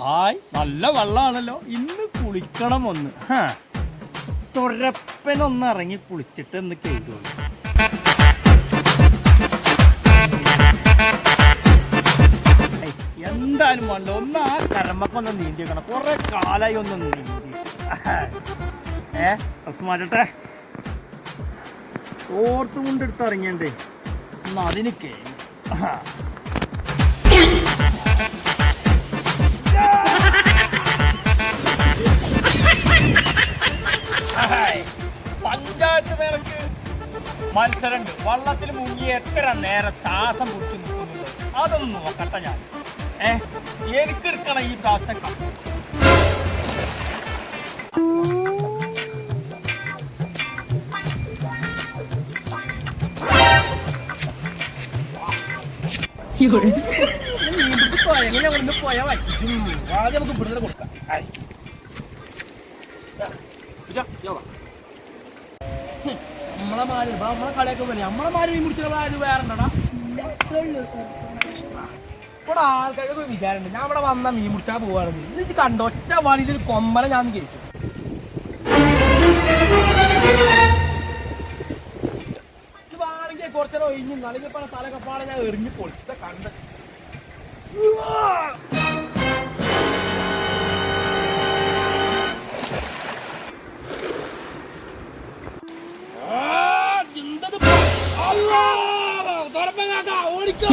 Hi നല്ല വെള്ളമാണല്ലോ, ഇന്ന് കുളിക്കണം ഒന്ന്. തുരപ്പനൊന്ന് ഇറങ്ങി കുളിച്ചിട്ട് എന്ന് കേൾക്കുള്ളൂ. എന്തായാലും വേണ്ട, ഒന്ന് ആ കരമ്പക്കൊന്ന് നീന്തി വെക്കണം. കുറെ കാലായി ഒന്ന് നീന്തി. ഡ്രസ് മാറ്റട്ടെ, ഓർത്തും കൊണ്ടെടുത്ത് ഇറങ്ങിയണ്ടേ ഒന്ന് അതിന് കേൾക്കും. പഞ്ചായത്ത് മേളക്ക് മത്സരമുണ്ട്. വള്ളത്തിൽ മുങ്ങി എത്ര നേരം ശ്വാസം പിടിച്ച് നിൽക്കുന്നുണ്ട്, അതൊന്നും നോക്കട്ടെ ഞാൻ. എനിക്കെടുക്കണം ഈ പ്രാവശ്യം കപ്പ്. എങ്ങനെ പോയാ പറ്റും. ആദ്യം നമുക്ക് ഇവിടുന്ന് കൊടുക്കാം. നമ്മളെ കളിയൊക്കെ പോലെ നമ്മളെ മാര് മീൻ പിടിച്ച വേറെ ഉണ്ടടാ. ഇവിടെ ആൾക്കാരൊക്കെ വിചാരമുണ്ട് ഞാൻ ഇവിടെ വന്ന മീൻ പിടിച്ചാൽ പോവാണെന്ന്. ഇത് കണ്ടോ ഒറ്റ വഴിയിൽ കൊമ്പനെ ഞാൻ കേട്ടു. ഇത് വേണമെങ്കിൽ കുറച്ചേരം ഒഴിഞ്ഞു അല്ലെങ്കിൽ തലയൊക്കെ പാടെ ഞാൻ എറിഞ്ഞു പൊളിച്ച കണ്ട. ഓടിക്കോ